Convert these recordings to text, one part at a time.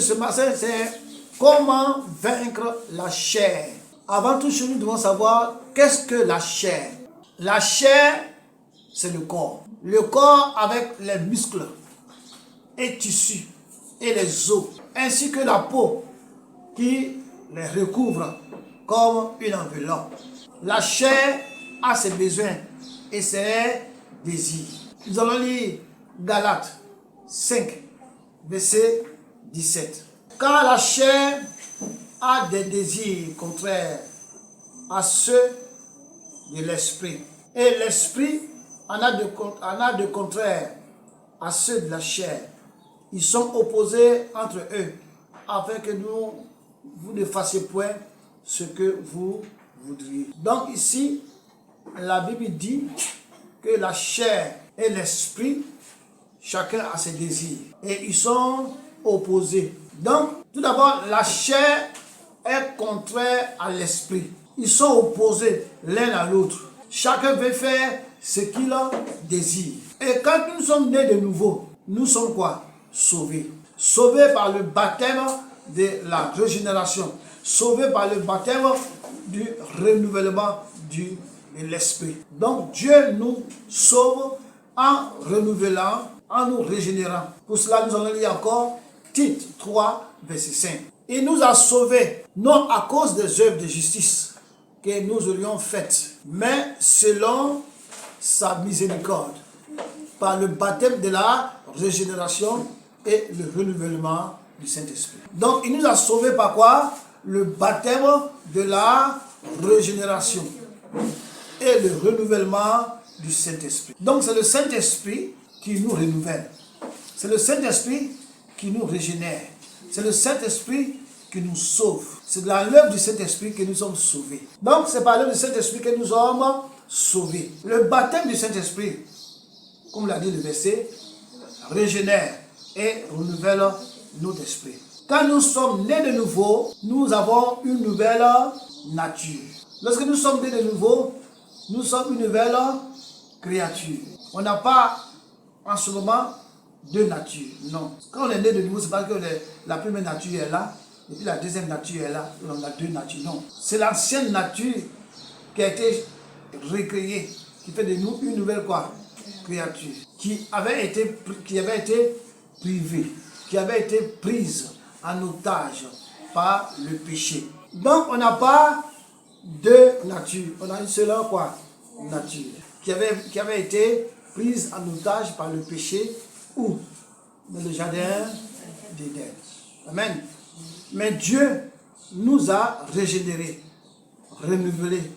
ce matin, c'est comment vaincre la chair. Avant toute chose, nous devons savoir qu'est-ce que la chair. La chair, c'est le corps. Le corps avec les muscles et tissus et les os, ainsi que la peau qui les recouvre comme une enveloppe. La chair a ses besoins et ses désirs. Nous allons lire Galates 5, verset 17. Car la chair a des désirs contraires à ceux de l'esprit. Et l'esprit en a de contraires à ceux de la chair. Ils sont opposés entre eux, afin que vous ne fassiez point ce que vous voudriez. Donc ici, la Bible dit que la chair et l'esprit, chacun a ses désirs. Et ils sont opposés. Donc, tout d'abord, la chair est contraire à l'esprit. Ils sont opposés l'un à l'autre. Chacun veut faire ce qu'il désire. Et quand nous sommes nés de nouveau, nous sommes quoi? Sauvés. Sauvés par le baptême de la régénération. Sauvés par le baptême du renouvellement de l'esprit. Donc Dieu nous sauve en renouvelant, en nous régénérant. Pour cela, nous allons lire encore Tite 3, verset 5. Il nous a sauvés, non à cause des œuvres de justice que nous aurions faites, mais selon sa miséricorde, par le baptême de la régénération et le renouvellement du Saint-Esprit. Donc, il nous a sauvés par quoi? Le baptême de la régénération et le renouvellement du Saint-Esprit. Donc, c'est le Saint-Esprit qui nous renouvelle. C'est le Saint-Esprit qui nous régénère. C'est le Saint-Esprit qui nous sauve. C'est de l'œuvre du Saint-Esprit que nous sommes sauvés. Donc, c'est par l'œuvre du Saint-Esprit que nous sommes sauvés. Le baptême du Saint-Esprit, comme l'a dit le verset, régénère et renouvelle notre esprit. Quand nous sommes nés de nouveau, nous avons une nouvelle nature. Lorsque nous sommes nés de nouveau, nous sommes une nouvelle créature. On n'a pas en ce moment deux natures. Non. Quand on est né de nouveau, c'est pas que la première nature est là, et puis la deuxième nature est là, et on a deux natures. Non. C'est l'ancienne nature qui a été recréée, qui fait de nous une nouvelle quoi? Créature. Qui avait été privée, qui avait été prise en otage par le péché. Donc on n'a pas deux natures, on a une seule quoi? Nature. Qui avait été prise en otage par le péché ou dans le jardin d'Éden. Amen. Mais Dieu nous a régénérés, renouvelés.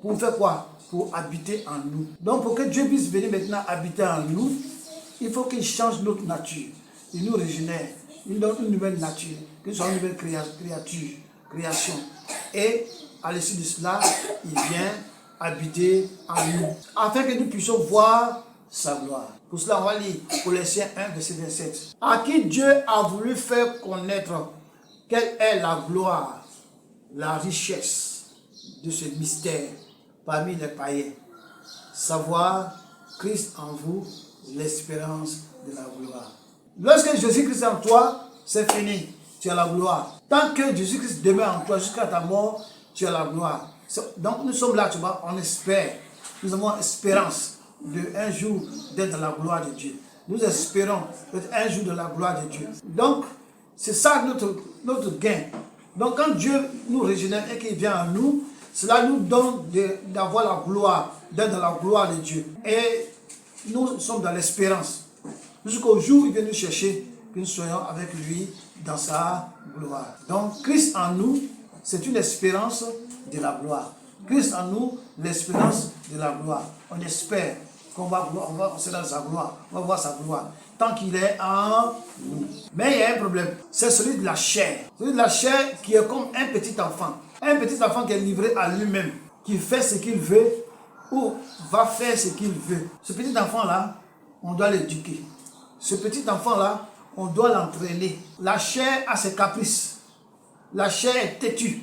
Pour faire quoi? Pour habiter en nous. Donc pour que Dieu puisse venir maintenant habiter en nous, il faut qu'il change notre nature. Il nous régénère. Il nous donne une nouvelle nature. Que ce soit une nouvelle création. Et à l'issue de cela, il vient habiter en nous. Afin que nous puissions voir sa gloire. Pour cela, on va lire Colossiens 1, verset 27. À qui Dieu a voulu faire connaître quelle est la gloire, la richesse de ce mystère parmi les païens. Savoir Christ en vous, l'espérance de la gloire. Lorsque Jésus-Christ est en toi, c'est fini. Tu as la gloire. Tant que Jésus-Christ demeure en toi jusqu'à ta mort, tu as la gloire. Donc nous sommes là, tu vois, on espère. Nous avons espérance de un jour d'être dans la gloire de Dieu. Nous espérons d'être un jour de la gloire de Dieu. Donc, c'est ça notre gain. Donc, quand Dieu nous régénère et qu'il vient en nous, cela nous donne d'avoir la gloire, d'être dans la gloire de Dieu. Et nous sommes dans l'espérance. Jusqu'au jour où il vient nous chercher, que nous soyons avec lui dans sa gloire. Donc, Christ en nous, c'est une espérance de la gloire. Christ en nous, l'espérance de la gloire. On espère qu'on va dans sa gloire, on va voir sa gloire, tant qu'il est en nous. Mais il y a un problème, c'est celui de la chair. Celui de la chair qui est comme un petit enfant. Un petit enfant qui est livré à lui-même, qui fait ce qu'il veut ou va faire ce qu'il veut. Ce petit enfant-là, on doit l'éduquer. Ce petit enfant-là, on doit l'entraîner. La chair a ses caprices. La chair est têtue.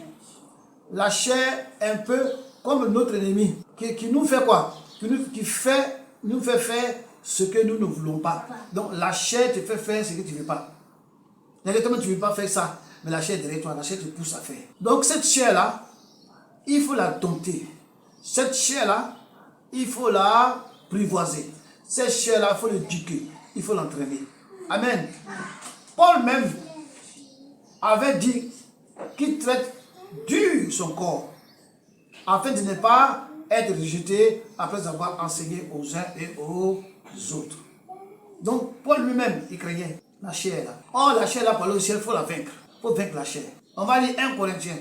La chair est un peu comme notre ennemi, qui nous fait quoi? Qui nous fait faire ce que nous ne voulons pas. Donc la chair te fait faire ce que tu ne veux pas. Directement, tu ne veux pas faire ça. Mais la chair est derrière toi, la chair te pousse à faire. Donc cette chair-là, il faut la dompter. Cette chair-là, il faut la privoiser. Cette chair-là, il faut l'éduquer. Il faut l'entraîner. Amen. Paul même avait dit qu'il traite dur son corps afin de ne pas être rejeté après avoir enseigné aux uns et aux autres. Donc Paul lui-même, il craignait la chair là. Oh, la chair là, par le ciel, il faut la vaincre. Il faut vaincre la chair. On va lire 1 Corinthiens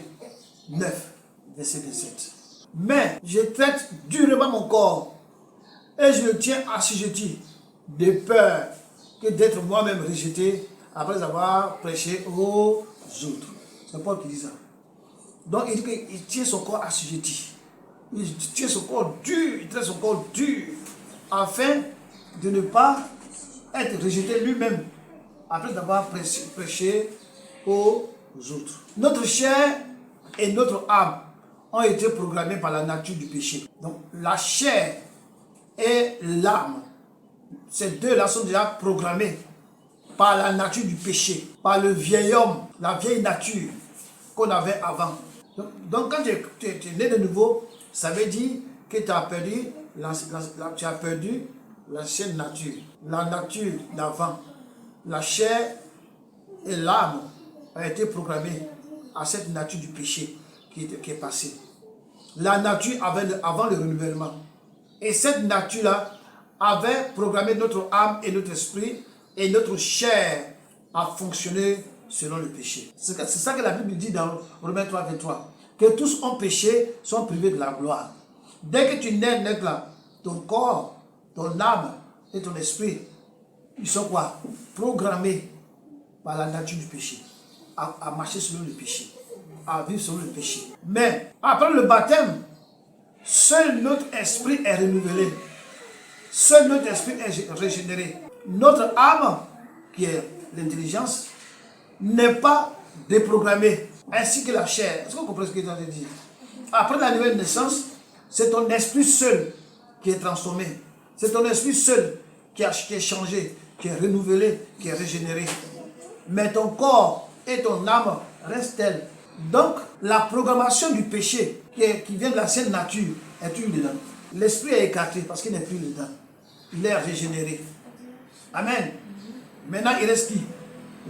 9, verset 27. Mais je traite durement mon corps et je le tiens assujetti de peur que d'être moi-même rejeté après avoir prêché aux autres. C'est Paul qui dit ça. Donc il dit qu'il tient son corps assujetti. Il tient son corps dur, il traite son corps dur afin de ne pas être rejeté lui-même après avoir prêché aux autres. Notre chair et notre âme ont été programmés par la nature du péché. Donc la chair et l'âme, ces deux-là sont déjà programmés par la nature du péché, par le vieil homme, la vieille nature qu'on avait avant. Donc quand tu es né de nouveau, ça veut dire que tu as perdu l'ancienne nature, la nature d'avant. La chair et l'âme ont été programmées à cette nature du péché qui est passée. La nature avant le renouvellement. Et cette nature-là avait programmé notre âme et notre esprit et notre chair à fonctionner selon le péché. C'est ça que la Bible dit dans Romains 3, 23. Que tous ont péché, sont privés de la gloire. Dès que tu nais là, ton corps, ton âme et ton esprit, ils sont quoi? Programmés par la nature du péché. À marcher selon le péché. À vivre selon le péché. Mais après le baptême, seul notre esprit est renouvelé. Seul notre esprit est régénéré. Notre âme, qui est l'intelligence, n'est pas déprogrammée, ainsi que la chair. Est-ce que vous comprenez ce que je veux dire? Après la nouvelle naissance, c'est ton esprit seul qui est transformé. C'est ton esprit seul qui est changé, qui est renouvelé, qui est régénéré. Mais ton corps et ton âme restent tels. Donc, la programmation du péché qui vient de l'ancienne nature est toujours dedans. L'esprit est écarté parce qu'il n'est plus dedans. Il est régénéré. Amen. Maintenant, il reste qui?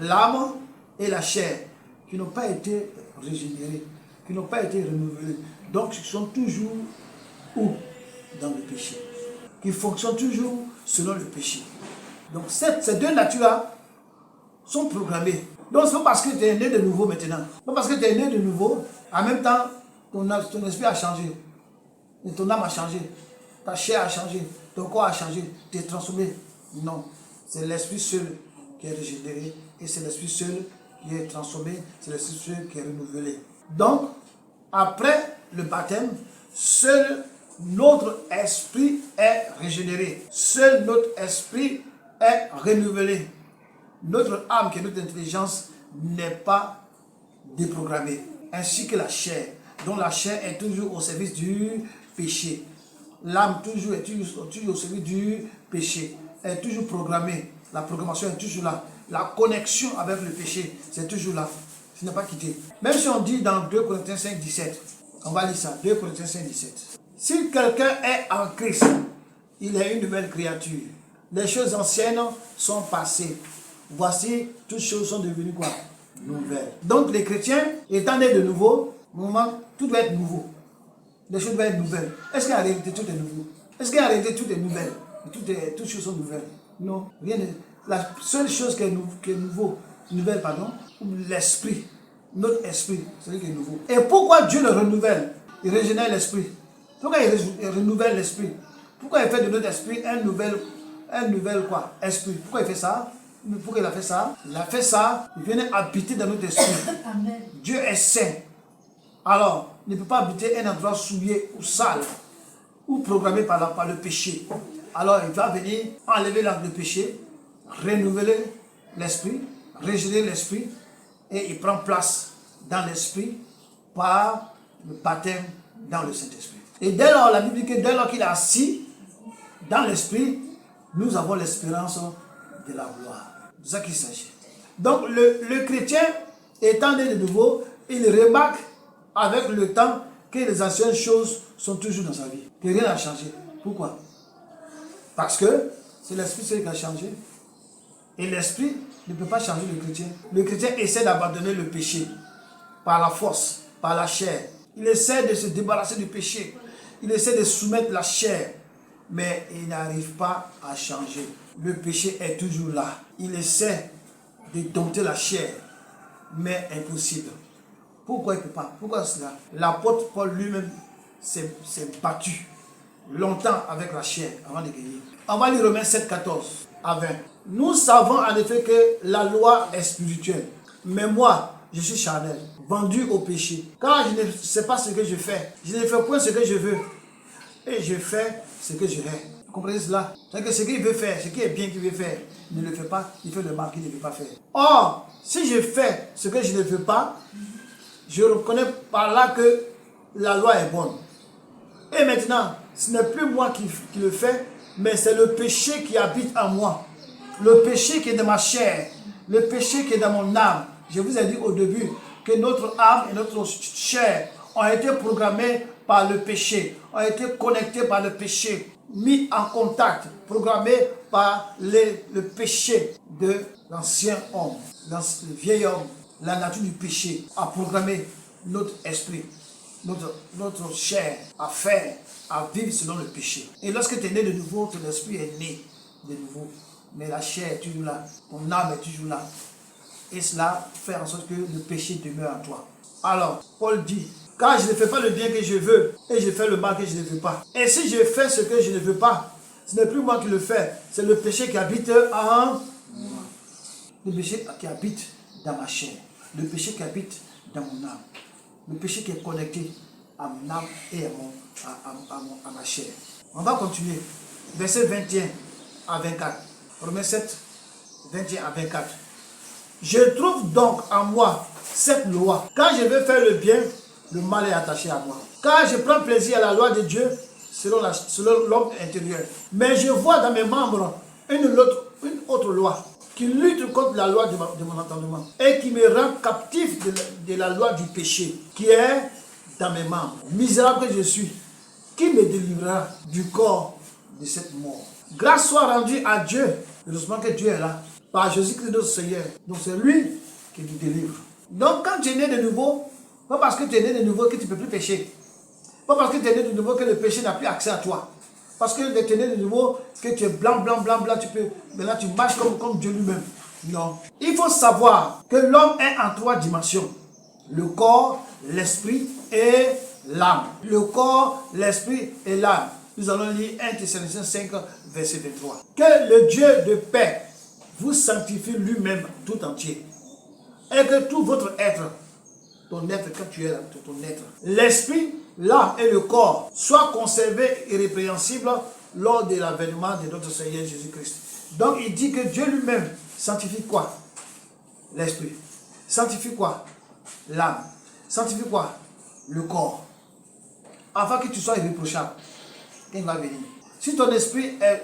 L'âme et la chair qui n'ont pas été régénérés, qui n'ont pas été renouvelés. Donc, ils sont toujours où? Dans le péché. Qui fonctionnent toujours selon le péché. Donc, ces deux natures-là sont programmées. Donc, c'est pas parce que tu es né de nouveau maintenant. Pas parce que tu es né de nouveau, en même temps, ton esprit a changé. Et ton âme a changé. Ta chair a changé. Ton corps a changé. Tu es transformé. Non. C'est l'esprit seul qui est régénéré. Et c'est l'esprit seul qui est transformé. C'est l'esprit seul qui est renouvelé. Donc, après le baptême, seul notre esprit est régénéré. Seul notre esprit est renouvelé. Notre âme, qui est notre intelligence, n'est pas déprogrammée. Ainsi que la chair, dont la chair est toujours au service du péché. L'âme est toujours au service du péché. Elle est toujours programmée. La programmation est toujours là. La connexion avec le péché, c'est toujours là. Ce n'est pas quitté. Même si on dit dans 2 Corinthiens 5, 17, on va lire ça, 2 Corinthiens 5, 17. Si quelqu'un est en Christ, il est une nouvelle créature. Les choses anciennes sont passées. Voici, toutes choses sont devenues quoi? Nouvelles. Donc les chrétiens, étant nés de nouveau, tout doit être nouveau. Les choses doivent être nouvelles. Est-ce qu'en réalité tout est nouveau? Est-ce qu'en réalité tout est nouvelle? Toutes choses sont nouvelles? Non. Rien n'est. La seule chose qui est nouvelle, l'esprit. Notre esprit, c'est lui qui est nouveau. Et pourquoi Dieu le renouvelle? Il régénère l'esprit. Pourquoi il renouvelle l'esprit? Pourquoi il fait de notre esprit un nouvel quoi? Esprit. Pourquoi il fait ça? Pourquoi il a fait ça? Il a fait ça, il vient habiter dans notre esprit. Amen. Dieu est saint. Alors, il ne peut pas habiter un endroit souillé ou sale, ou programmé par le péché. Alors, il va venir enlever le péché, renouveler l'esprit, régénérer l'esprit, et il prend place dans l'esprit par le baptême dans le Saint-Esprit. Et dès lors, la Bible dit que dès lors qu'il est assis dans l'esprit, nous avons l'espérance de la gloire. C'est ça qu'il s'agit. Donc le chrétien étant né de nouveau, il remarque avec le temps que les anciennes choses sont toujours dans sa vie, que rien n'a changé. Pourquoi? Parce que c'est l'esprit seul qui a changé. Et l'esprit ne peut pas changer le chrétien. Le chrétien essaie d'abandonner le péché par la force, par la chair. Il essaie de se débarrasser du péché. Il essaie de soumettre la chair. Mais il n'arrive pas à changer. Le péché est toujours là. Il essaie de dompter la chair. Mais impossible. Pourquoi il ne peut pas? Pourquoi cela? L'apôtre Paul lui-même s'est battu longtemps avec la chair avant de gagner. On va lire Romains 7, 14 à 20. Nous savons en effet que la loi est spirituelle. Mais moi, je suis charnel, vendu au péché. Quand je ne sais pas ce que je fais, je ne fais point ce que je veux. Et je fais ce que je hais. Vous comprenez cela? C'est que ce qu'il veut faire, ce qui est bien qu'il veut faire, il ne le fait pas, il fait le mal qu'il ne veut pas faire. Or, si je fais ce que je ne veux pas, je reconnais par là que la loi est bonne. Et maintenant, ce n'est plus moi qui le fais, mais c'est le péché qui habite en moi. Le péché qui est dans ma chair, le péché qui est dans mon âme. Je vous ai dit au début que notre âme et notre chair ont été programmés par le péché, ont été connectés par le péché, mis en contact, programmés par le péché de l'ancien homme, le vieil homme. La nature du péché a programmé notre esprit, notre chair à faire, à vivre selon le péché. Et lorsque tu es né de nouveau, ton esprit est né de nouveau. Mais la chair est toujours là, ton âme est toujours là. Et cela fait en sorte que le péché demeure en toi. Alors, Paul dit, car je ne fais pas le bien que je veux, et je fais le mal que je ne veux pas. Et si je fais ce que je ne veux pas, ce n'est plus moi qui le fais, c'est le péché qui habite en moi. Le péché qui habite dans ma chair, le péché qui habite dans mon âme, le péché qui est connecté à mon âme et à ma chair. On va continuer. Verset 21 à 24. Romains 7, 21 à 24. Je trouve donc en moi cette loi. Quand je veux faire le bien, le mal est attaché à moi. Car je prends plaisir à la loi de Dieu selon l'homme intérieur. Mais je vois dans mes membres une autre loi qui lutte contre la loi de mon entendement et qui me rend captif de la loi du péché qui est dans mes membres. Misérable que je suis, qui me délivrera du corps de cette mort? Grâce soit rendue à Dieu. Heureusement que Dieu est là. Par Jésus-Christ notre Seigneur. Donc c'est lui qui nous délivre. Donc quand tu es né de nouveau, pas parce que tu es né de nouveau que tu ne peux plus pécher. Pas parce que tu es né de nouveau que le péché n'a plus accès à toi. Parce que tu es né de nouveau, que tu es blanc, tu peux, maintenant tu marches comme Dieu lui-même. Non. Il faut savoir que l'homme est en 3 dimensions. Le corps, l'esprit et l'âme. Le corps, l'esprit et l'âme. Nous allons lire 1 Thessaloniciens 5, verset 23. Que le Dieu de paix vous sanctifie lui-même tout entier. Et que tout votre être, ton être, quand tu es là, ton être, l'esprit, l'âme et le corps soient conservés irrépréhensibles lors de l'avènement de notre Seigneur Jésus-Christ. Donc il dit que Dieu lui-même sanctifie quoi? L'esprit. Sanctifie quoi? L'âme. Sanctifie quoi? Le corps. Afin que tu sois irréprochable. Quand il va venir. Si ton esprit est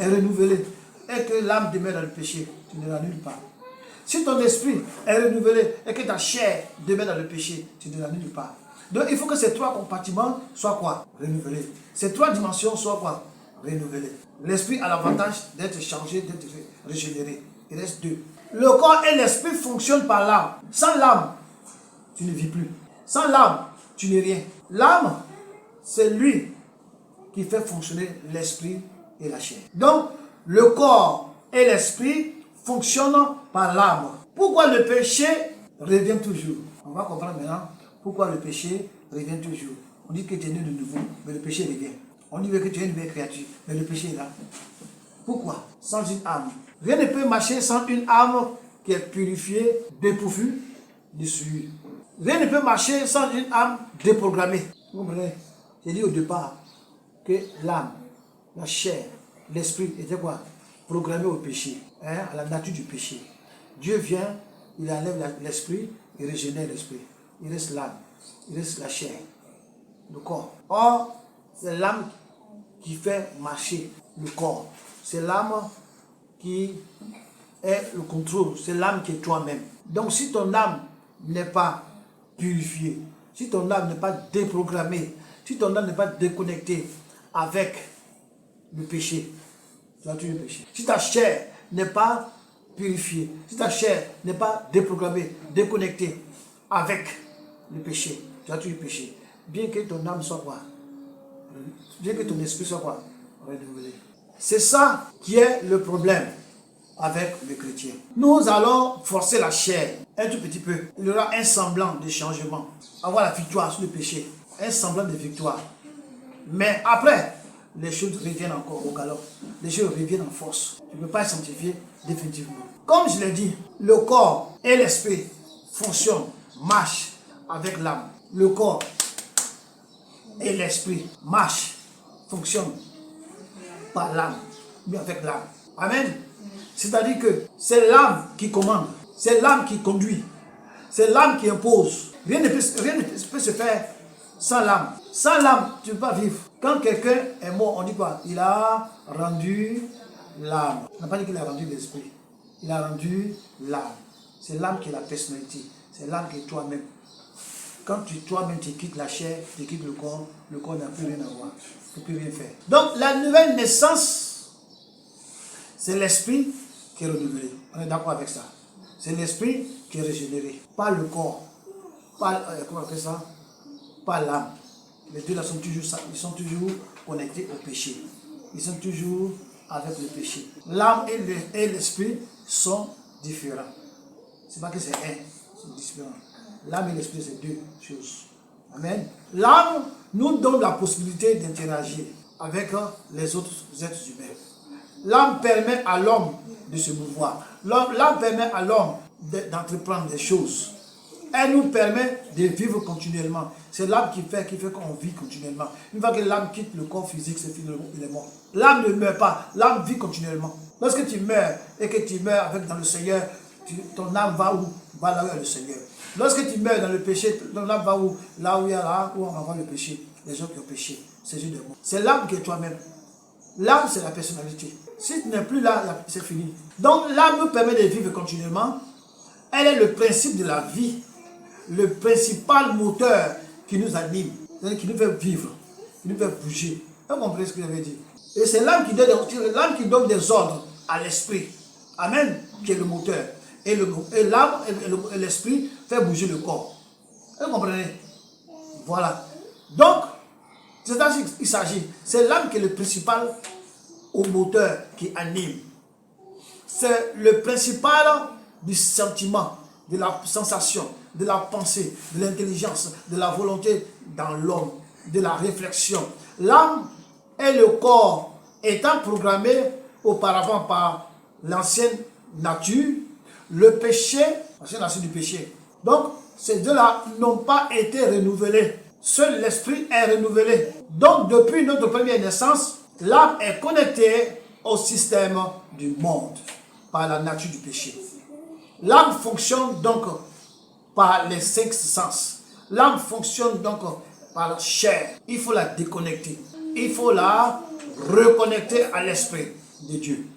renouvelé et que l'âme demeure dans le péché, tu ne l'annules pas. Si ton esprit est renouvelé et que ta chair demeure dans le péché, tu ne l'annules pas. Donc il faut que ces 3 compartiments soient quoi? Renouvelés. Ces 3 dimensions soient quoi? Renouvelées. L'esprit a l'avantage d'être changé, d'être régénéré. Il reste 2. Le corps et l'esprit fonctionnent par l'âme. Sans l'âme, tu ne vis plus. Sans l'âme, tu n'es rien. L'âme, c'est lui qui fait fonctionner l'esprit et la chair. Donc, le corps et l'esprit fonctionnent par l'âme. Pourquoi le péché revient toujours? On va comprendre maintenant pourquoi le péché revient toujours. On dit que tu es né de nouveau, mais le péché revient. On dit que tu es une nouvelle créature, mais le péché est là. Pourquoi? Sans une âme. Rien ne peut marcher sans une âme qui est purifiée, dépourvue de souillure. Rien ne peut marcher sans une âme déprogrammée. Vous comprenez? J'ai dit au départ que l'âme, la chair, l'esprit était quoi? Programmé au péché, à la nature du péché. Dieu vient, il enlève l'esprit, il régénère l'esprit. Il reste l'âme, il reste la chair, le corps. Or, c'est l'âme qui fait marcher le corps. C'est l'âme qui est le contrôle, c'est l'âme qui est toi-même. Donc si ton âme n'est pas purifiée, si ton âme n'est pas déprogrammée, si ton âme n'est pas déconnectée avec le péché, tu vas tuer le péché. Si ta chair n'est pas purifiée, si ta chair n'est pas déprogrammée, déconnectée avec le péché, tu vas tuer le péché. Bien que ton âme soit quoi? Bien que ton esprit soit quoi? Renouvelé. C'est ça qui est le problème avec le chrétien. Nous allons forcer la chair un tout petit peu. Il y aura un semblant de changement. Avoir la victoire sur le péché. Un semblant de victoire. Mais après, les choses reviennent encore au galop. Les choses reviennent en force. Tu ne peux pas être sanctifié définitivement. Comme je l'ai dit, le corps et l'esprit fonctionnent, marchent avec l'âme. Le corps et l'esprit marchent, fonctionnent par l'âme, mais avec l'âme. Amen. C'est-à-dire que c'est l'âme qui commande, c'est l'âme qui conduit, c'est l'âme qui impose. Rien ne peut se faire sans l'âme. Sans l'âme, tu ne peux pas vivre. Quand quelqu'un est mort, on dit quoi? Il a rendu l'âme. On n'a pas dit qu'il a rendu l'esprit. Il a rendu l'âme. C'est l'âme qui est la personnalité. C'est l'âme qui est toi-même. Quand toi-même tu quittes la chair, tu quittes le corps n'a plus rien à voir. Tu ne peux plus rien faire. Donc la nouvelle naissance, c'est l'esprit qui est renouvelé. On est d'accord avec ça. C'est l'esprit qui est régénéré. Pas le corps. Pas, comment on appelle ça? Pas l'âme. Les deux là sont toujours connectés au péché. Ils sont toujours avec le péché. L'âme et l'esprit sont différents. C'est pas que c'est un, c'est différent. L'âme et l'esprit, c'est deux choses. Amen. L'âme nous donne la possibilité d'interagir avec les autres êtres humains. L'âme permet à l'homme de se mouvoir. L'âme permet à l'homme d'entreprendre des choses. Elle nous permet de vivre continuellement. C'est l'âme qui fait qu'on vit continuellement. Une fois que l'âme quitte le corps physique, c'est fini, il est mort. L'âme ne meurt pas, l'âme vit continuellement. Lorsque tu meurs et que tu meurs dans le Seigneur, ton âme va où? Va là où il y a le Seigneur. Lorsque tu meurs dans le péché, ton âme va où? Là où il y a là, où on va voir le péché. Les gens qui ont péché, c'est juste de moi. C'est l'âme qui est toi-même. L'âme, c'est la personnalité. Si tu n'es plus là, c'est fini. Donc l'âme nous permet de vivre continuellement. Elle est le principe de la vie. Le principal moteur qui nous anime, qui nous fait vivre, qui nous fait bouger. Vous comprenez ce que j'avais dit? Et c'est l'âme qui donne des ordres à l'esprit. Amen, qui est le moteur. Et l'âme et l'esprit fait bouger le corps. Vous comprenez? Voilà. Donc, c'est ça qu'il s'agit. C'est l'âme qui est le principal au moteur qui anime. C'est le principal du sentiment, de la sensation, de la pensée, de l'intelligence, de la volonté dans l'homme, de la réflexion. L'âme et le corps étant programmés auparavant par l'ancienne nature, le péché, l'ancienne nature du péché. Donc, ces deux-là n'ont pas été renouvelés. Seul l'esprit est renouvelé. Donc, depuis notre première naissance, l'âme est connectée au système du monde par la nature du péché. L'âme fonctionne donc par les 5 sens. L'âme fonctionne donc par la chair. Il faut la déconnecter. Il faut la reconnecter à l'esprit de Dieu.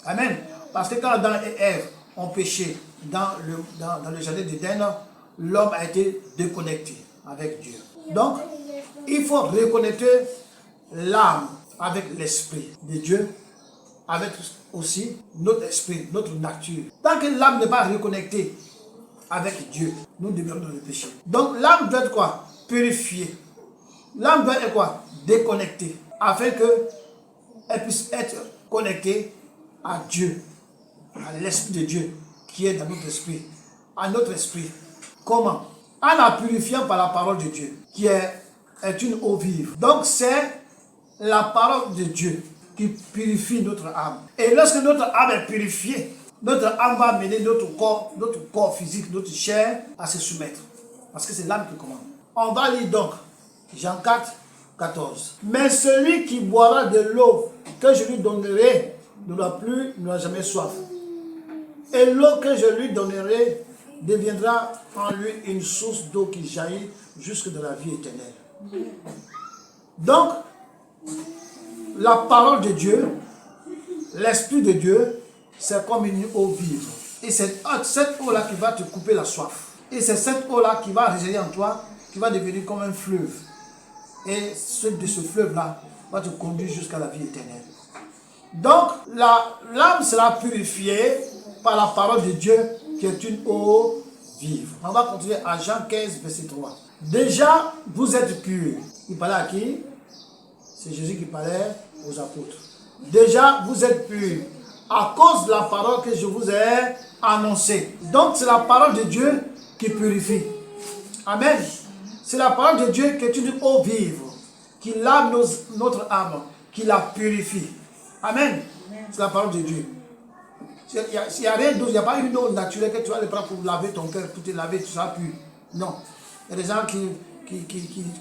Amen. Parce que quand Adam et Ève ont péché dans le jardin d'Éden, l'homme a été déconnecté avec Dieu. Donc, il faut reconnecter l'âme avec l'esprit de Dieu, avec aussi notre esprit, notre nature. Tant que l'âme n'est pas reconnectée avec Dieu, nous demeurons dans le péché. Donc l'âme doit être quoi? Purifiée. L'âme doit être quoi? Déconnectée. Afin qu'elle puisse être connectée à Dieu, à l'esprit de Dieu qui est dans notre esprit, à notre esprit. Comment? En la purifiant par la parole de Dieu, qui est une eau vive. Donc c'est la parole de Dieu qui purifie notre âme. Et lorsque notre âme est purifiée, notre âme va amener notre corps physique, notre chair à se soumettre. Parce que c'est l'âme qui commande. On va lire donc Jean 4, 14. Mais celui qui boira de l'eau que je lui donnerai n'aura jamais soif. Et l'eau que je lui donnerai deviendra en lui une source d'eau qui jaillit jusque dans la vie éternelle. Donc, la parole de Dieu, l'Esprit de Dieu c'est comme une eau vive. Et c'est cette eau-là qui va te couper la soif. Et c'est cette eau-là qui va régénérer en toi, qui va devenir comme un fleuve. Et de ce fleuve-là va te conduire jusqu'à la vie éternelle. Donc, l'âme sera purifiée par la parole de Dieu qui est une eau vive. On va continuer à Jean 15, verset 3. Déjà, vous êtes purs. Il parlait à qui? C'est Jésus qui parlait aux apôtres. Déjà, vous êtes purs à cause de la parole que je vous ai annoncée. Donc, c'est la parole de Dieu qui purifie. Amen. C'est la parole de Dieu qui est une eau vive, qui lave notre âme, qui la purifie. Amen. C'est la parole de Dieu. Il n'y a rien d'autre, il n'y a pas une eau naturelle que tu vas le prendre pour laver ton cœur, pour te laver, tu seras pur. Non. Il y a des gens qui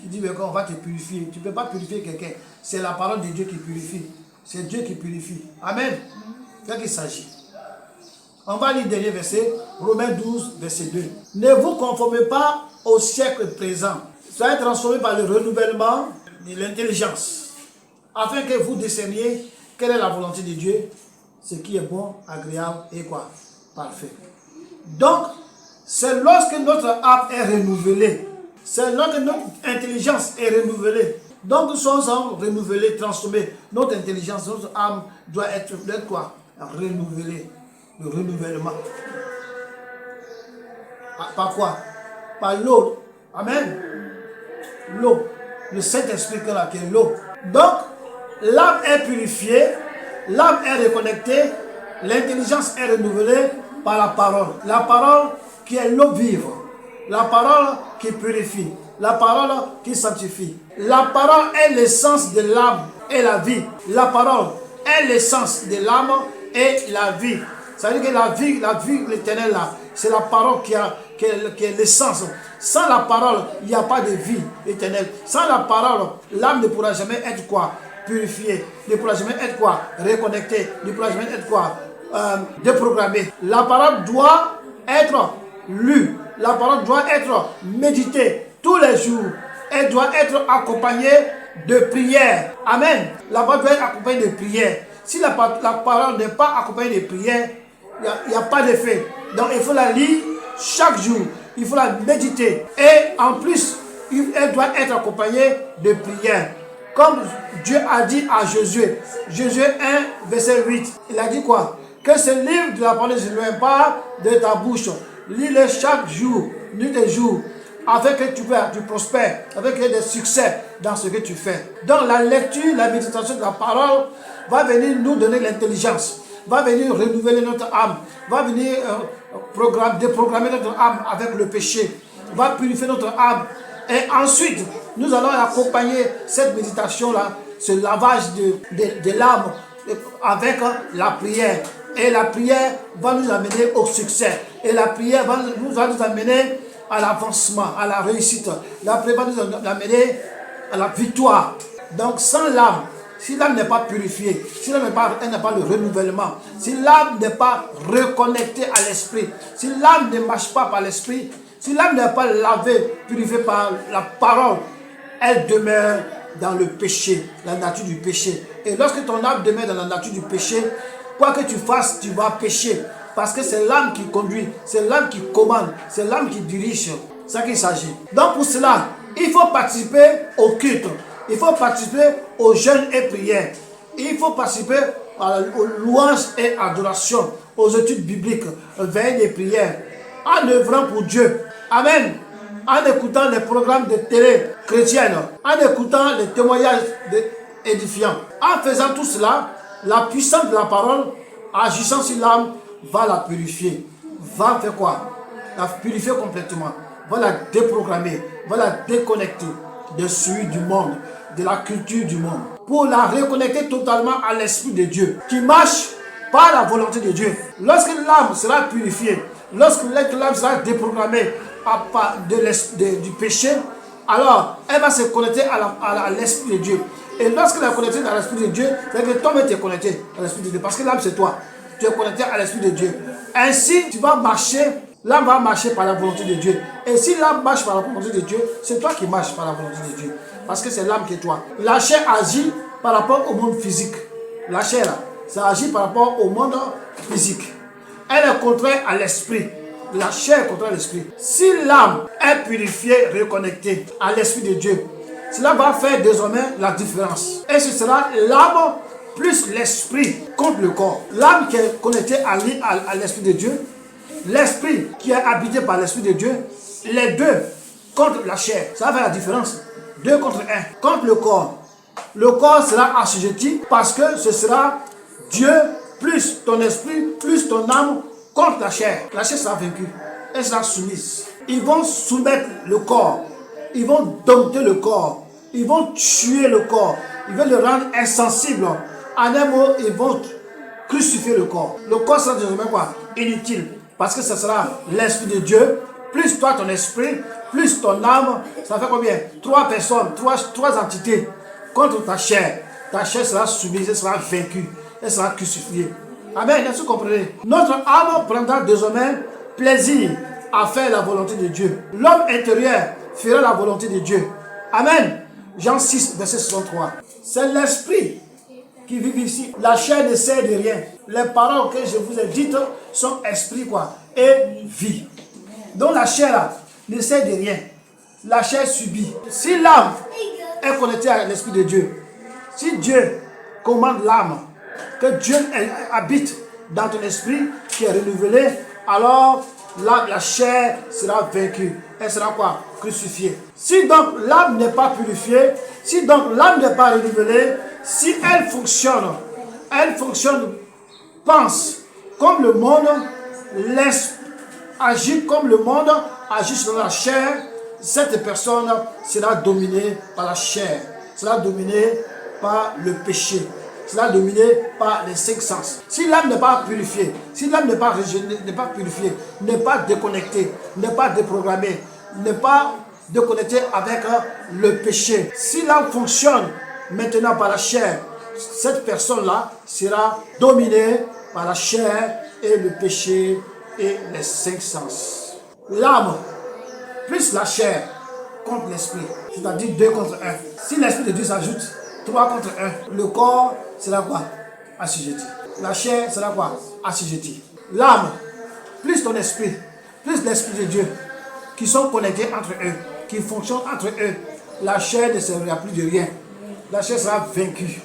disent mais on va te purifier. Tu ne peux pas purifier quelqu'un. C'est la parole de Dieu qui purifie. C'est Dieu qui purifie. Amen. C'est ce qu'il s'agit. On va lire le dernier verset, Romains 12, verset 2. Ne vous conformez pas au siècle présent. Soyez transformés par le renouvellement de l'intelligence, afin que vous discerniez quelle est la volonté de Dieu, ce qui est bon, agréable et quoi? Parfait. Donc, c'est lorsque notre âme est renouvelée, c'est lorsque notre intelligence est renouvelée. Donc, nous sommes renouvelés, transformés. Notre intelligence, notre âme doit être quoi? Renouvelée. Le renouvellement. Par quoi? Par l'eau. Amen. L'eau. Le Saint-Esprit qui est l'eau. Donc, l'âme est purifiée, l'âme est reconnectée, l'intelligence est renouvelée par la parole. La parole qui est l'eau vive. La parole qui purifie. La parole qui sanctifie. La parole est l'essence de l'âme et la vie. La parole est l'essence de l'âme et la vie. Ça veut dire que la vie l'éternel là, c'est la parole qui est l'essence. Sans la parole, il n'y a pas de vie éternelle. Sans la parole, l'âme ne pourra jamais être quoi? Purifiée. Ne pourra jamais être quoi? Reconnectée. Ne pourra jamais être quoi? Déprogrammée. La parole doit être lue. La parole doit être méditée tous les jours. Elle doit être accompagnée de prières. Amen. La parole doit être accompagnée de prières. Si la parole n'est pas accompagnée de prières, il n'y a pas d'effet. Donc il faut la lire chaque jour. Il faut la méditer. Et en plus, elle doit être accompagnée de prières. Comme Dieu a dit à Josué. Josué 1, verset 8. Il a dit quoi? Que ce livre de la parole ne s'éloigne pas de ta bouche. Lis-le chaque jour, nuit et jour, afin que tu prospères, afin qu'il y ait des succès dans ce que tu fais. Donc la lecture, la méditation de la parole va venir nous donner l'intelligence, va venir renouveler notre âme, va venir déprogrammer notre âme avec le péché, va purifier notre âme. Et ensuite, nous allons accompagner cette méditation-là, ce lavage de l'âme avec la prière. Et la prière va nous amener au succès. Et la prière va nous amener à l'avancement, à la réussite. La prière va nous amener à la victoire. Donc sans l'âme, si l'âme n'est pas purifiée, si l'âme n'a pas le renouvellement, si l'âme n'est pas reconnectée à l'esprit, si l'âme ne marche pas par l'esprit, si l'âme n'est pas lavée, purifiée par la parole, elle demeure dans le péché, la nature du péché. Et lorsque ton âme demeure dans la nature du péché, quoi que tu fasses, tu vas pécher. Parce que c'est l'âme qui conduit, c'est l'âme qui commande, c'est l'âme qui dirige. C'est ça qu'il s'agit. Donc pour cela, il faut participer au culte. Il faut participer aux jeûnes et prières. Il faut participer aux louanges et adorations, aux études bibliques, aux veilles et prières, en œuvrant pour Dieu. Amen. En écoutant les programmes de télé chrétienne, en écoutant les témoignages édifiants. En faisant tout cela, la puissance de la parole, agissant sur l'âme, va la purifier. Va faire quoi? La purifier complètement. Va la déprogrammer. Va la déconnecter de celui du monde, de la culture du monde. Pour la reconnecter totalement à l'Esprit de Dieu, qui marche par la volonté de Dieu. Lorsque l'âme sera purifiée, lorsque l'âme sera déprogrammée du péché, alors elle va se connecter à l'Esprit de Dieu. Et lorsqu'elle est connectée à l'Esprit de Dieu, c'est que toi-même tu es connecté à l'Esprit de Dieu. Parce que l'âme c'est toi. Tu es connecté à l'Esprit de Dieu. Ainsi, tu vas marcher, l'âme va marcher par la volonté de Dieu. Et si l'âme marche par la volonté de Dieu, c'est toi qui marches par la volonté de Dieu. Parce que c'est l'âme qui est toi. La chair agit par rapport au monde physique. La chair, ça agit par rapport au monde physique. Elle est contraire à l'esprit. La chair est contraire à l'esprit. Si l'âme est purifiée, reconnectée à l'esprit de Dieu, cela va faire désormais la différence. Et ce sera l'âme plus l'esprit contre le corps. L'âme qui est connectée à l'esprit de Dieu, l'esprit qui est habité par l'esprit de Dieu, les deux contre la chair. Ça va faire la différence. 2 contre 1. Contre le corps. Le corps sera assujetti parce que ce sera Dieu plus ton esprit, plus ton âme contre la chair. La chair sera vaincue. Elle sera soumise. Ils vont soumettre le corps. Ils vont dompter le corps. Ils vont tuer le corps. Ils veulent le rendre insensible. En un mot, ils vont crucifier le corps. Le corps sera désormais quoi? Inutile. Parce que ce sera l'esprit de Dieu, plus toi ton esprit, plus ton âme. Ça fait combien? 3 personnes, 3 entités contre ta chair. Ta chair sera soumise, elle sera vaincue. Elle sera crucifiée. Amen. Est-ce que vous comprenez? Notre âme prendra désormais plaisir à faire la volonté de Dieu. L'homme intérieur fera la volonté de Dieu. Amen. Jean 6, verset 63. C'est l'esprit qui vit ici. La chair ne sert de rien. Les paroles que je vous ai dites sont esprit quoi? Et vie. Donc la chair là, ne sert de rien. La chair subit. Si l'âme est connectée à l'esprit de Dieu, si Dieu commande l'âme, que Dieu habite dans ton esprit qui est renouvelé, alors la chair sera vaincue. Elle sera quoi? Crucifiée. Si donc l'âme n'est pas purifiée, si donc l'âme n'est pas renouvelée, si elle fonctionne, pense comme le monde, agit comme le monde, agit sur la chair, cette personne sera dominée par la chair, sera dominée par le péché, sera dominée par les 5 sens. Si l'âme n'est pas purifiée, si l'âme n'est pas purifiée, n'est pas déconnectée, n'est pas déprogrammée, n'est pas déconnectée avec le péché, si l'âme fonctionne maintenant par la chair, cette personne-là sera dominée par la chair et le péché et les 5 sens. L'âme plus la chair contre l'esprit, c'est-à-dire 2 contre 1. Si l'esprit de Dieu s'ajoute, 3 contre 1. Le corps sera quoi? Assujetti. La chair sera quoi? Assujetti. L'âme plus ton esprit, plus l'esprit de Dieu, qui sont connectés entre eux, qui fonctionnent entre eux, la chair ne servira plus de rien. La chair sera vaincue.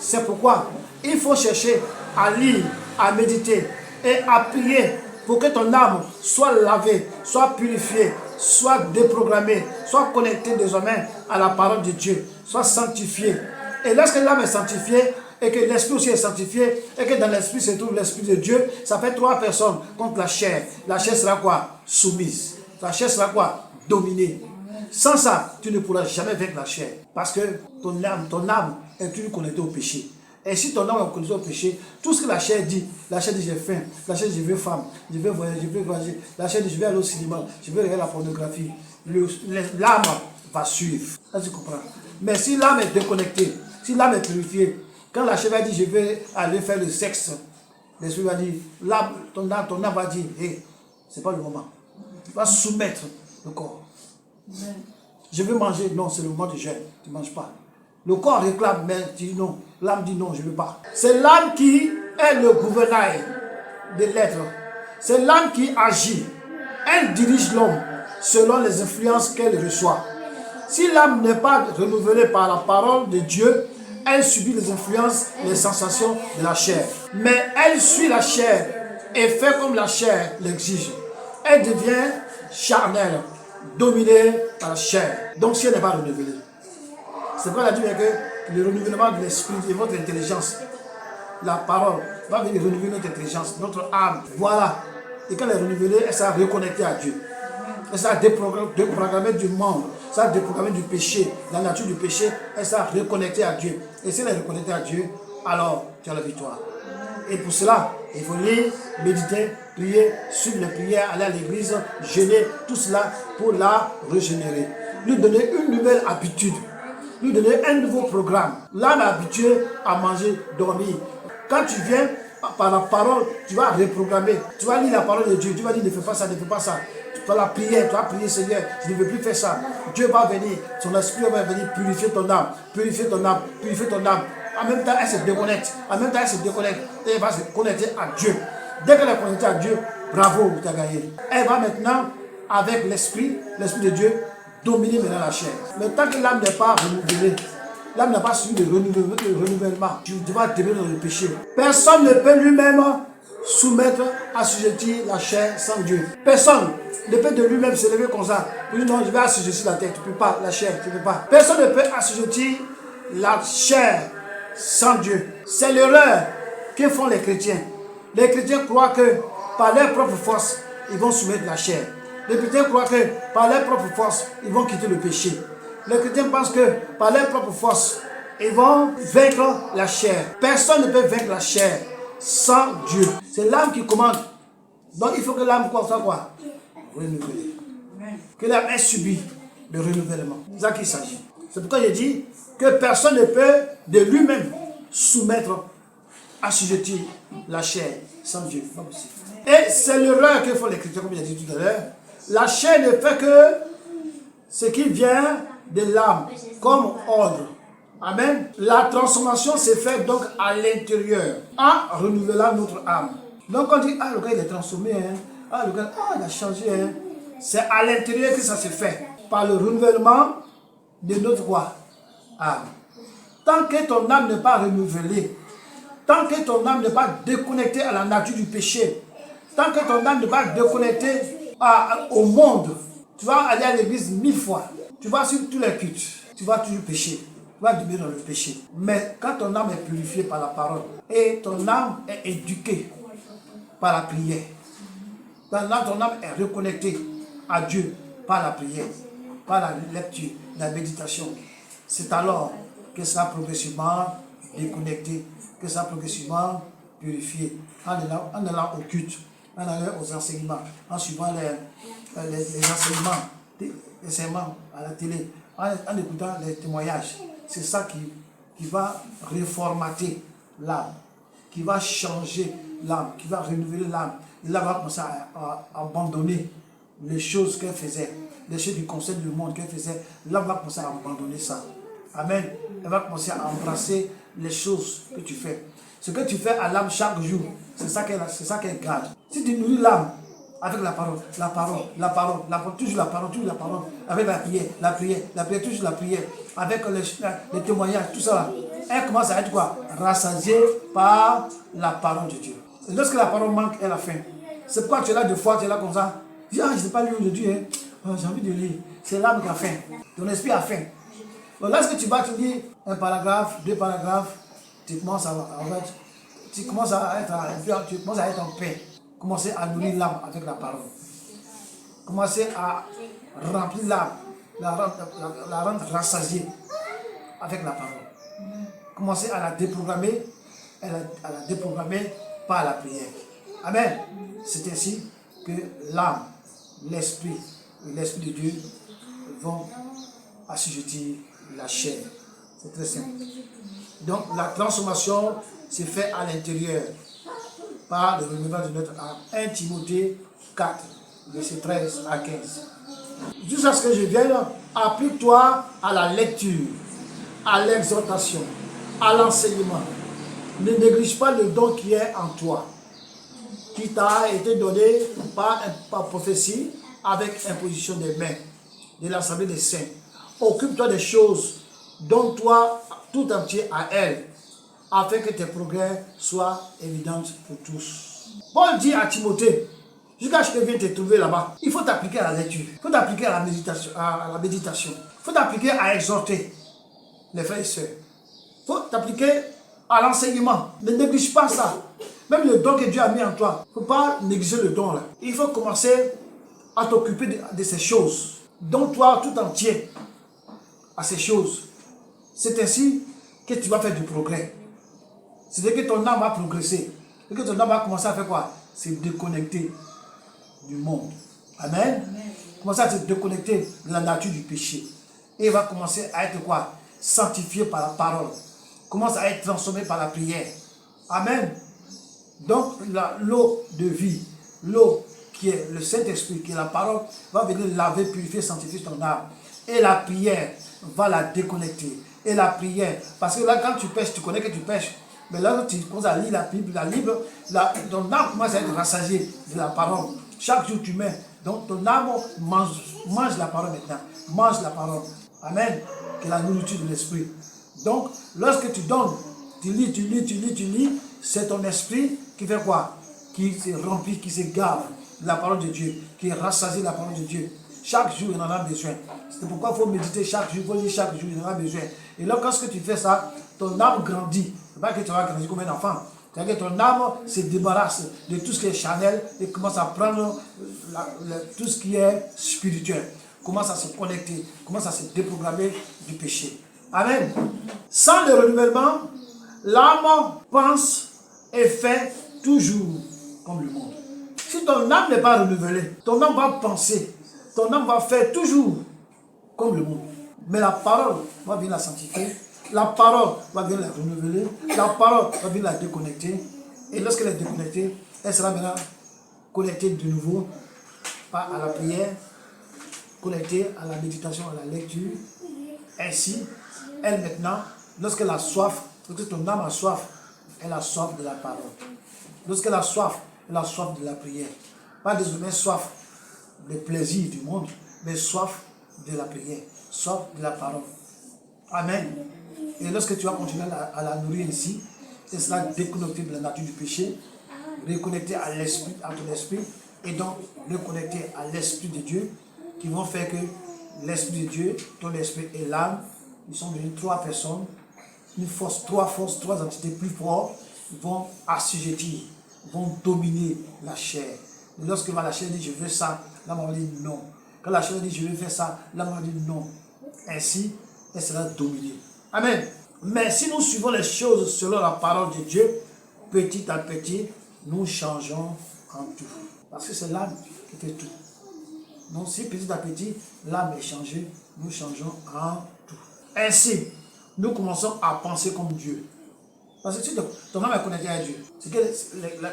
C'est pourquoi il faut chercher à lire, à méditer et à prier pour que ton âme soit lavée, soit purifiée, soit déprogrammée, soit connectée désormais à la parole de Dieu, soit sanctifiée. Et lorsque l'âme est sanctifiée, et que l'esprit aussi est sanctifié, et que dans l'esprit se trouve l'esprit de Dieu, ça fait 3 personnes contre la chair. La chair sera quoi? Soumise. La chair sera quoi? Dominée. Sans ça, tu ne pourras jamais vaincre la chair. Parce que ton âme est toujours connectée au péché. Et si ton âme est connectée au péché, tout ce que la chair dit j'ai faim, la chair dit je veux femme, je veux voyager, je veux voyager, la chair dit je vais aller au cinéma, je veux regarder la pornographie, l'âme va suivre. Ça tu comprends. Mais si l'âme est déconnectée, si l'âme est purifiée, quand la chair va dire je vais aller faire le sexe, l'esprit va dire, ton âme va dire, hey, c'est pas le moment. Tu vas soumettre le corps. Je veux manger, non, c'est le moment de jeûne, tu ne manges pas. Le corps réclame, mais dit non. L'âme dit non, je ne veux pas. C'est l'âme qui est le gouvernail de l'être. C'est l'âme qui agit. Elle dirige l'homme selon les influences qu'elle reçoit. Si l'âme n'est pas renouvelée par la parole de Dieu, elle subit les influences, les sensations de la chair. Mais elle suit la chair et fait comme la chair l'exige. Elle devient charnelle, dominée par la chair. Donc si elle n'est pas renouvelée. C'est pourquoi il a dit que le renouvellement de l'esprit et votre intelligence, la parole, va venir renouveler notre intelligence, notre âme. Voilà. Et quand elle est renouvelée, elle sera reconnectée à Dieu. Elle sera déprogrammée du monde, elle sera déprogrammée du péché, la nature du péché, elle sera reconnectée à Dieu. Et si elle est reconnectée à Dieu, alors tu as la victoire. Et pour cela, il faut lire, méditer, prier, suivre les prières, aller à l'église, jeûner, tout cela pour la régénérer. Lui donner une nouvelle habitude. Lui donner un nouveau programme. L'âme est habituée à manger, dormir. Quand tu viens par la parole, tu vas reprogrammer. Tu vas lire la parole de Dieu. Tu vas dire ne fais pas ça, ne fais pas ça. Tu vas la prier, tu vas prier Seigneur, je ne veux plus faire ça. Dieu va venir, son esprit va venir purifier ton âme, purifier ton âme, purifier ton âme. En même temps, elle se déconnecte. En même temps, elle se déconnecte. Et elle va se connecter à Dieu. Dès qu'elle est connectée à Dieu, bravo, tu as gagné. Elle va maintenant, avec l'esprit de Dieu, dominer maintenant la chair. Mais tant que l'âme n'est pas renouvelée, l'âme n'a pas suivi le renouvellement, tu vas demeurer dans le péché. Personne ne peut lui-même soumettre, assujettir la chair sans Dieu. Personne ne peut de lui-même se lever comme ça. Oui, non, je vais assujettir la tête. Tu ne peux pas, la chair, tu ne peux pas. Personne ne peut assujettir la chair sans Dieu. C'est l'erreur que font les chrétiens. Les chrétiens croient que par leur propre force, ils vont soumettre la chair. Les chrétiens croient que par leur propre force, ils vont quitter le péché. Les chrétiens pensent que par leur propre force, ils vont vaincre la chair. Personne ne peut vaincre la chair sans Dieu. C'est l'âme qui commande. Donc il faut que l'âme soit quoi? Renouvelée. Que l'âme ait subi le renouvellement. C'est ça qu'il s'agit. C'est pourquoi je dis que personne ne peut de lui-même soumettre, assujettir la chair sans Dieu. Pas possible. Et c'est l'erreur que font les chrétiens, comme il a dit tout à l'heure. La chair ne fait que ce qui vient de l'âme comme ordre. Amen. La transformation se fait donc à l'intérieur, en renouvelant notre âme. Donc on dit, ah le gars il est transformé, hein. Ah le gars, ah il a changé. Hein. C'est à l'intérieur que ça se fait, par le renouvellement de notre quoi? Âme. Tant que ton âme n'est pas renouvelée, tant que ton âme n'est pas déconnectée à la nature du péché, tant que ton âme n'est pas déconnectée au monde, tu vas aller à l'église 1000 fois, tu vas sur tous les cultes, tu vas toujours pécher, tu vas demeurer dans le péché. Mais quand ton âme est purifiée par la parole et ton âme est éduquée par la prière, ton âme est reconnectée à Dieu par la prière, par la lecture, la méditation, c'est alors que ça progressivement déconnecté, que ça progressivement purifié, en allant au culte, en allant aux enseignements, en suivant les enseignements, les enseignements à la télé, en écoutant les témoignages. C'est ça qui va réformater l'âme, qui va changer l'âme, qui va renouveler l'âme. Et là, elle va commencer à abandonner les choses qu'elle faisait, les choses du conseil du monde qu'elle faisait. Là, elle va commencer à abandonner ça. Amen. Elle va commencer à embrasser les choses que tu fais. Ce que tu fais à l'âme chaque jour, c'est ça qu'elle garde. Si tu nourris l'âme avec la parole, toujours la parole, avec la prière, toujours la prière, avec les témoignages, tout ça là, elle commence à être quoi? Rassasiée par la parole de Dieu. Et lorsque la parole manque, elle a faim. C'est pourquoi tu es là deux fois, tu es là comme ça. Tu dis, ah, je n'ai pas lu aujourd'hui, hein. Oh, j'ai envie de lire. C'est l'âme qui a faim. Ton esprit a faim. Donc lorsque tu vas te lire un paragraphe, 2 paragraphes, tu commences à être en paix. Commencer à nourrir l'âme avec la parole. Commencer à remplir l'âme, la rendre rassasiée avec la parole. Commencer à la déprogrammer, par la prière. Amen. C'est ainsi que l'âme, l'esprit et l'esprit de Dieu vont assujettir la chair. C'est très simple. Donc la transformation se fait à l'intérieur par le renouvellement de notre âme. 1 Timothée 4, verset 13 à 15. Jusqu'à ce que je vienne, applique-toi à la lecture, à l'exhortation, à l'enseignement. Ne néglige pas le don qui est en toi, qui t'a été donné par prophétie avec imposition des mains de l'Assemblée des saints. Occupe-toi des choses, donne-toi tout entier à elle, afin que tes progrès soient évidents pour tous. Paul dit à Timothée, jusqu'à ce que je vienne te trouver là-bas, il faut t'appliquer à la lecture, il faut t'appliquer à la méditation, il faut t'appliquer à exhorter les frères et sœurs, il faut t'appliquer à l'enseignement. Ne néglige pas ça. Même le don que Dieu a mis en toi, il ne faut pas négliger le don là. Il faut commencer à t'occuper de ces choses. Donne-toi tout entier à ces choses. C'est ainsi que tu vas faire du progrès. C'est que ton âme va progresser. Et que ton âme va commencer à faire quoi? Se déconnecter du monde. Amen. Commencer à se déconnecter de la nature du péché. Et il va commencer à être quoi? Sanctifié par la parole. Commence à être transformé par la prière. Amen. Donc l'eau de vie, l'eau qui est le Saint-Esprit, qui est la parole, va venir laver, purifier, sanctifier ton âme. Et la prière va la déconnecter. et la prière. Parce que là, quand tu pêches, tu connais que tu pêches. Mais là, tu commences à lire la Bible, ton âme commence à être rassasiée de la parole. Chaque jour, tu mets. Donc, ton âme mange la parole maintenant. Mange la parole. Amen. Que la nourriture de l'esprit. Donc, lorsque tu donnes, tu lis, c'est ton esprit qui fait quoi? Qui se remplit, qui se gave de la parole de Dieu, qui est rassasié de la parole de Dieu. Chaque jour, il en a besoin. C'est pourquoi il faut méditer chaque jour, il faut lire chaque jour, il en a besoin. Et là, lorsque tu fais ça, ton âme grandit. Ce n'est pas que tu vas grandir comme un enfant. C'est-à-dire que ton âme se débarrasse de tout ce qui est charnel et commence à prendre tout ce qui est spirituel. Commence à se connecter, commence à se déprogrammer du péché. Amen. Sans le renouvellement, l'âme pense et fait toujours comme le monde. Si ton âme n'est pas renouvelée, ton âme va penser, ton âme va faire toujours comme le monde. Mais la parole va venir la sanctifier, la parole va venir la renouveler, la parole va venir la déconnecter. Et lorsqu'elle est déconnectée, elle sera maintenant connectée de nouveau à la prière, connectée à la méditation, à la lecture. Ainsi, elle maintenant, lorsqu'elle a soif, lorsque ton âme a soif, elle a soif de la parole. Lorsqu'elle a soif, elle a soif de la prière. Pas désormais soif des plaisirs du monde, mais soif de la prière, soif de la parole. Amen. Et lorsque tu vas continuer à la nourrir ainsi, elle sera déconnectée de la nature du péché, reconnectée à l'esprit, à ton esprit, et donc reconnectée à l'esprit de Dieu, qui vont faire que l'esprit de Dieu, ton esprit et l'âme, ils sont devenus trois personnes, trois forces, trois entités plus fortes, ils vont assujettir, ils vont dominer la chair. Et lorsque la chair dit je veux ça, l'âme va dire non. Quand la chair dit je veux faire ça, l'âme va dire non. Ainsi, elle sera dominée. Amen. Mais si nous suivons les choses selon la parole de Dieu, petit à petit, nous changeons en tout. Parce que c'est l'âme qui fait tout. Donc si petit à petit, l'âme est changée, nous changeons en tout. Ainsi, nous commençons à penser comme Dieu. Parce que si ton âme est connectée à Dieu, c'est que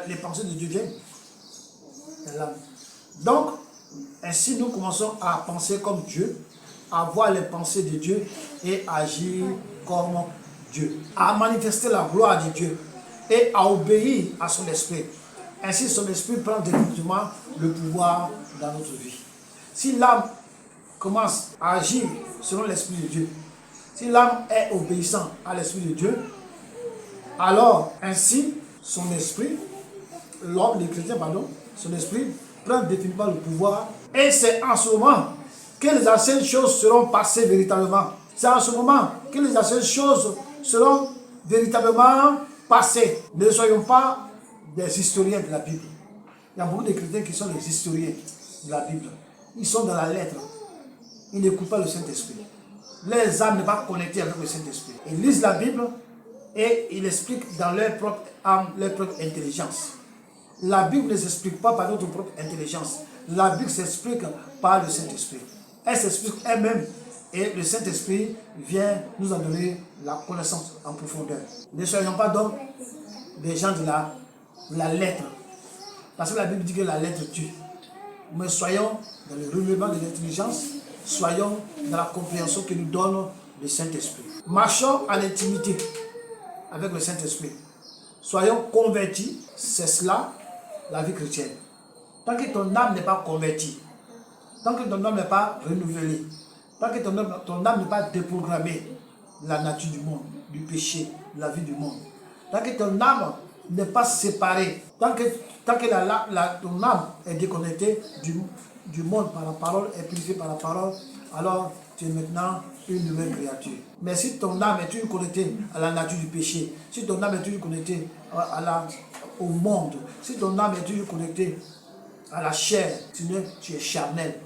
les pensées de Dieu viennent. C'est l'âme. Donc, ainsi nous commençons à penser comme Dieu, à voir les pensées de Dieu et agir comme Dieu, à manifester la gloire de Dieu et à obéir à son esprit. Ainsi, son esprit prend définitivement le pouvoir dans notre vie. Si l'âme commence à agir selon l'esprit de Dieu, si l'âme est obéissante à l'esprit de Dieu, alors ainsi son esprit, l'homme, les chrétiens, pardon, son esprit prend définitivement le pouvoir. Et c'est en ce moment que les anciennes choses seront passées véritablement. C'est en ce moment que les anciennes choses seront véritablement passées. Ne soyons pas des historiens de la Bible. Il y a beaucoup de chrétiens qui sont des historiens de la Bible. Ils sont dans la lettre. Ils n'écoutent pas le Saint-Esprit. Les âmes ne sont pas connectées avec le Saint-Esprit. Ils lisent la Bible et ils expliquent dans leur propre âme, leur propre intelligence. La Bible ne s'explique pas par notre propre intelligence. La Bible s'explique par le Saint-Esprit. Elle s'explique elle-même et le Saint-Esprit vient nous en donner la connaissance en profondeur. Ne soyons pas donc des gens de la lettre. Parce que la Bible dit que la lettre tue. Mais soyons dans le renouvellement de l'intelligence, soyons dans la compréhension que nous donne le Saint-Esprit. Marchons en intimité avec le Saint-Esprit. Soyons convertis, c'est cela la vie chrétienne. Tant que ton âme n'est pas convertie, tant que ton âme n'est pas renouvelée, tant que ton âme n'est pas déprogrammée de la nature du monde, du péché, de la vie du monde, tant que ton âme n'est pas séparée, tant que ton âme est déconnectée du monde par la parole, est purifiée par la parole, alors tu es maintenant une nouvelle créature. Mais si ton âme est toujours connectée à la nature du péché, si ton âme est toujours connectée au monde, si ton âme est toujours connectée à la chair, tu es charnel.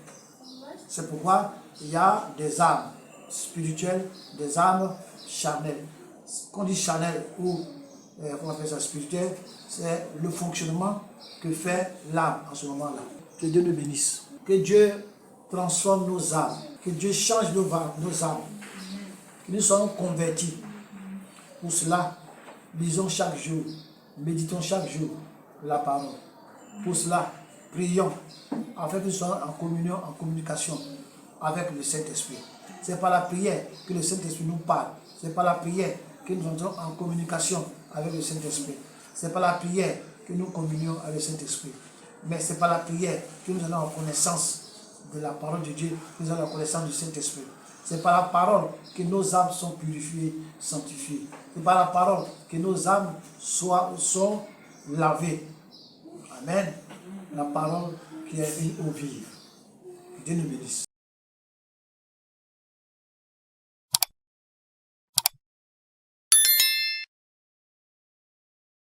C'est pourquoi il y a des âmes spirituelles, des âmes charnelles. Quand on dit charnel ou on appelle ça spirituel, c'est le fonctionnement que fait l'âme en ce moment-là. Que Dieu nous bénisse. Que Dieu transforme nos âmes. Que Dieu change nos âmes. Que nous soyons convertis. Pour cela, lisons chaque jour, méditons chaque jour la parole. Pour cela, prions afin que nous soyons en communion, en communication avec le Saint-Esprit. C'est par la prière que le Saint-Esprit nous parle. C'est par la prière que nous entrons en communication avec le Saint-Esprit. C'est par la prière que nous communions avec le Saint-Esprit. Mais c'est par la prière que nous allons en connaissance de la parole de Dieu, que nous allons en connaissance du Saint-Esprit. C'est par la parole que nos âmes sont purifiées, sanctifiées. C'est par la parole que nos âmes sont lavées. Amen. La parole qui est une eau vive. Dieu nous bénisse.